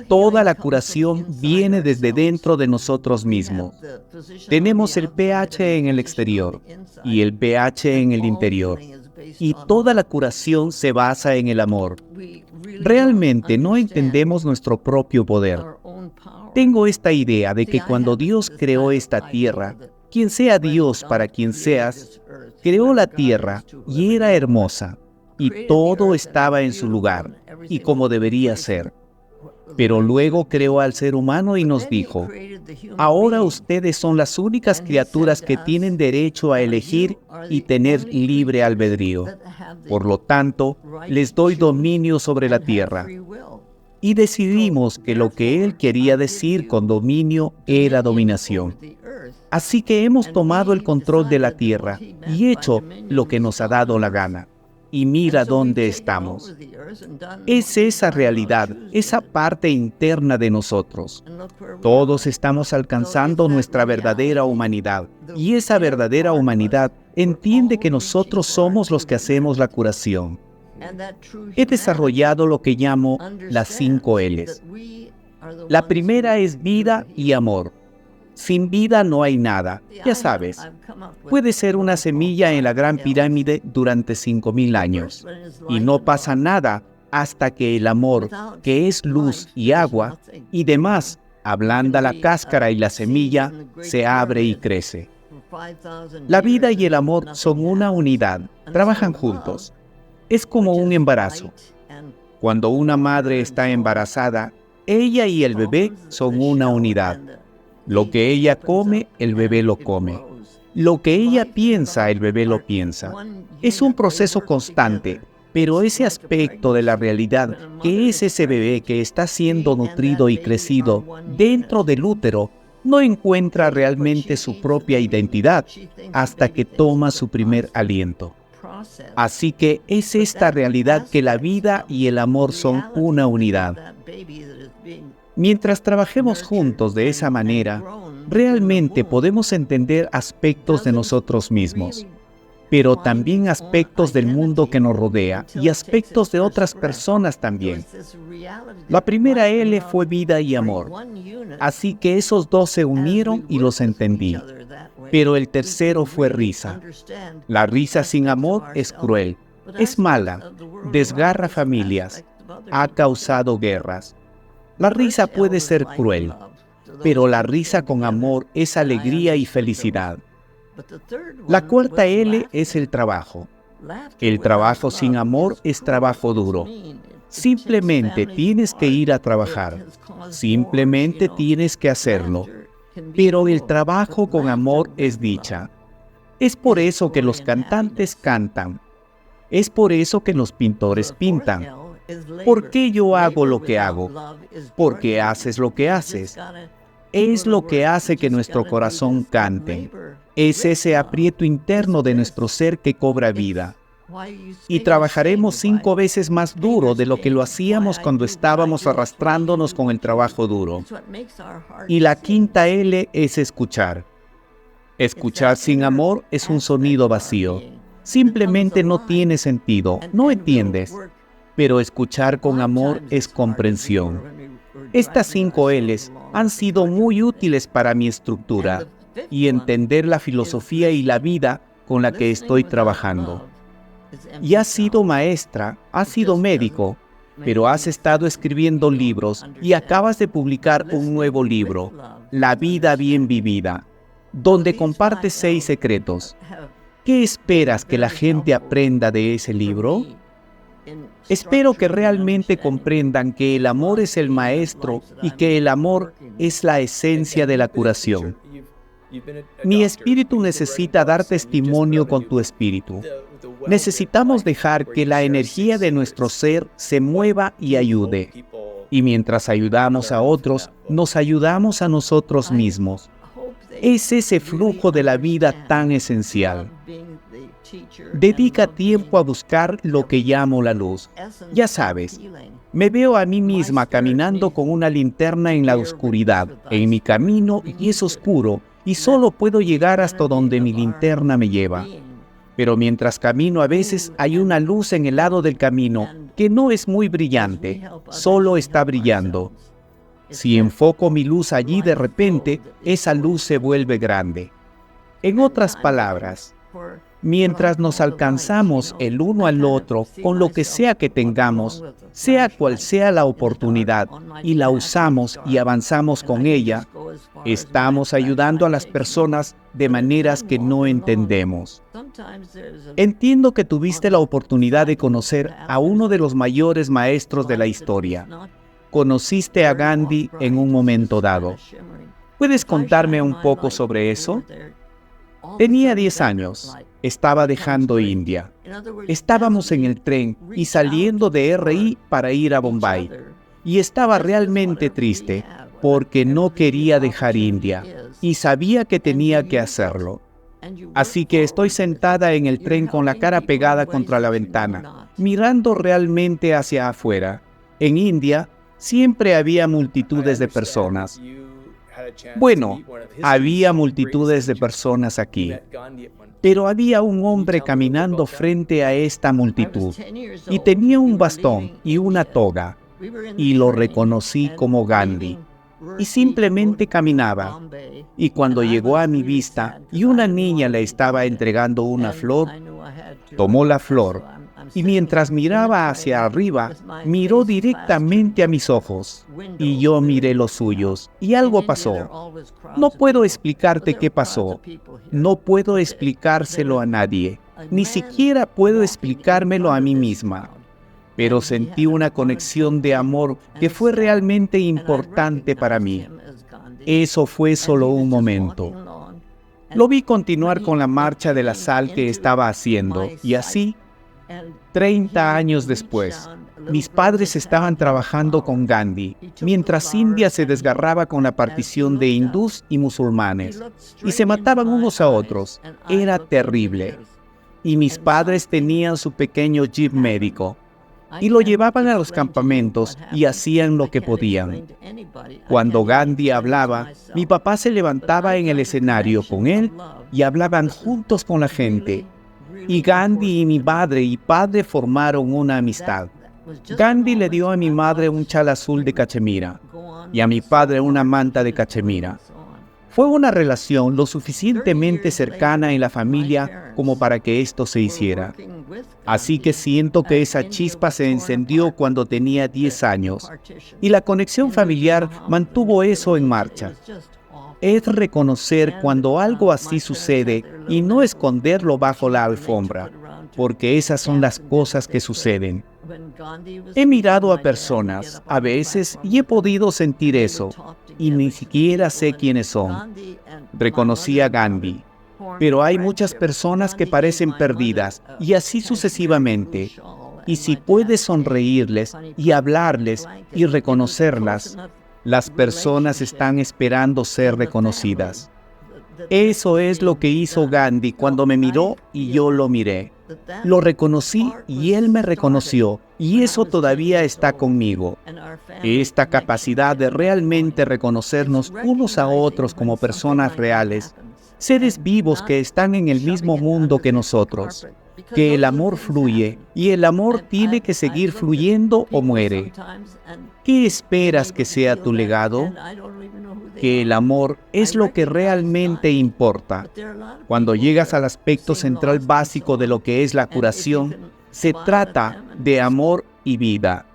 Toda la curación viene desde dentro de nosotros mismos. Tenemos el pH en el exterior y el pH en el interior. Y toda la curación se basa en el amor. Realmente no entendemos nuestro propio poder. Tengo esta idea de que cuando Dios creó esta tierra, quien sea Dios para quien seas, creó la tierra y era hermosa, y todo estaba en su lugar, y como debería ser. Pero luego creó al ser humano y nos dijo, ahora ustedes son las únicas criaturas que tienen derecho a elegir y tener libre albedrío. Por lo tanto, les doy dominio sobre la tierra. Y decidimos que lo que Él quería decir con dominio era dominación. Así que hemos tomado el control de la tierra y hecho lo que nos ha dado la gana. Y mira dónde estamos. Es esa realidad, esa parte interna de nosotros. Todos estamos alcanzando nuestra verdadera humanidad. Y esa verdadera humanidad entiende que nosotros somos los que hacemos la curación. He desarrollado lo que llamo las 5 L's. La primera es vida y amor. Sin vida no hay nada, ya sabes. Puede ser una semilla en la Gran Pirámide durante 5.000 años. Y no pasa nada hasta que el amor, que es luz y agua, y demás, ablanda la cáscara y la semilla, se abre y crece. La vida y el amor son una unidad, trabajan juntos. Es como un embarazo. Cuando una madre está embarazada, ella y el bebé son una unidad. Lo que ella come, el bebé lo come. Lo que ella piensa, el bebé lo piensa. Es un proceso constante, pero ese aspecto de la realidad, que es ese bebé que está siendo nutrido y crecido dentro del útero, no encuentra realmente su propia identidad hasta que toma su primer aliento. Así que es esta realidad que la vida y el amor son una unidad. Mientras trabajemos juntos de esa manera, realmente podemos entender aspectos de nosotros mismos, pero también aspectos del mundo que nos rodea y aspectos de otras personas también. La primera L fue vida y amor, así que esos dos se unieron y los entendí. Pero el tercero fue risa. La risa sin amor es cruel, es mala, desgarra familias, ha causado guerras. La risa puede ser cruel, pero la risa con amor es alegría y felicidad. La cuarta L es el trabajo. El trabajo sin amor es trabajo duro. Simplemente tienes que ir a trabajar. Simplemente tienes que hacerlo. Pero el trabajo con amor es dicha. Es por eso que los cantantes cantan. Es por eso que los pintores pintan. ¿Por qué yo hago lo que hago? ¿Por qué haces lo que haces? Es lo que hace que nuestro corazón cante. Es ese aprieto interno de nuestro ser que cobra vida. Y trabajaremos 5 veces más duro de lo que lo hacíamos cuando estábamos arrastrándonos con el trabajo duro. Y la quinta L es escuchar. Escuchar sin amor es un sonido vacío. Simplemente no tiene sentido, no entiendes. Pero escuchar con amor es comprensión. Estas 5 L's han sido muy útiles para mi estructura y entender la filosofía y la vida con la que estoy trabajando. Y has sido maestra, has sido médico, pero has estado escribiendo libros y acabas de publicar un nuevo libro, La vida bien vivida, donde compartes 6 secretos. ¿Qué esperas que la gente aprenda de ese libro? Espero que realmente comprendan que el amor es el maestro y que el amor es la esencia de la curación. Mi espíritu necesita dar testimonio con tu espíritu. Necesitamos dejar que la energía de nuestro ser se mueva y ayude. Y mientras ayudamos a otros, nos ayudamos a nosotros mismos. Es ese flujo de la vida tan esencial. Dedica tiempo a buscar lo que llamo la luz. Ya sabes, me veo a mí misma caminando con una linterna en la oscuridad, en mi camino y es oscuro, y solo puedo llegar hasta donde mi linterna me lleva. Pero mientras camino a veces hay una luz en el lado del camino que no es muy brillante, solo está brillando. Si enfoco mi luz allí de repente, esa luz se vuelve grande. En otras palabras, mientras nos alcanzamos el uno al otro con lo que sea que tengamos, sea cual sea la oportunidad, y la usamos y avanzamos con ella, estamos ayudando a las personas de maneras que no entendemos. Entiendo que tuviste la oportunidad de conocer a uno de los mayores maestros de la historia. Conociste a Gandhi en un momento dado. ¿Puedes contarme un poco sobre eso? Tenía 10 años. Estaba dejando India. Estábamos en el tren y saliendo de RI para ir a Bombay. Y estaba realmente triste porque no quería dejar India y sabía que tenía que hacerlo. Así que estoy sentada en el tren con la cara pegada contra la ventana, mirando realmente hacia afuera. En India siempre había multitudes de personas. Bueno, había multitudes de personas aquí, pero había un hombre caminando frente a esta multitud y tenía un bastón y una toga, y lo reconocí como Gandhi. Y simplemente caminaba. Y cuando llegó a mi vista y una niña le estaba entregando una flor, tomó la flor y mientras miraba hacia arriba, miró directamente a mis ojos. Y yo miré los suyos y algo pasó. No puedo explicarte qué pasó. No puedo explicárselo a nadie. Ni siquiera puedo explicármelo a mí misma. Pero sentí una conexión de amor que fue realmente importante para mí. Eso fue solo un momento. Lo vi continuar con la marcha de la sal que estaba haciendo, y así, 30 años después, mis padres estaban trabajando con Gandhi, mientras India se desgarraba con la partición de hindús y musulmanes, y se mataban unos a otros. Era terrible. Y mis padres tenían su pequeño jeep médico, y lo llevaban a los campamentos y hacían lo que podían. Cuando Gandhi hablaba, mi papá se levantaba en el escenario con él y hablaban juntos con la gente. Y Gandhi y mi madre y padre formaron una amistad. Gandhi le dio a mi madre un chal azul de cachemira y a mi padre una manta de cachemira. Fue una relación lo suficientemente cercana en la familia como para que esto se hiciera. Así que siento que esa chispa se encendió cuando tenía 10 años y la conexión familiar mantuvo eso en marcha. Es reconocer cuando algo así sucede y no esconderlo bajo la alfombra, porque esas son las cosas que suceden. He mirado a personas a veces y he podido sentir eso, y ni siquiera sé quiénes son. Reconocí a Gandhi, pero hay muchas personas que parecen perdidas, y así sucesivamente. Y si puedes sonreírles y hablarles y reconocerlas, las personas están esperando ser reconocidas. Eso es lo que hizo Gandhi cuando me miró y yo lo miré. Lo reconocí y él me reconoció, y eso todavía está conmigo. Esta capacidad de realmente reconocernos unos a otros como personas reales, seres vivos que están en el mismo mundo que nosotros, que el amor fluye y el amor tiene que seguir fluyendo o muere. ¿Qué esperas que sea tu legado? Que el amor es lo que realmente importa. Cuando llegas al aspecto central básico de lo que es la curación, se trata de amor y vida.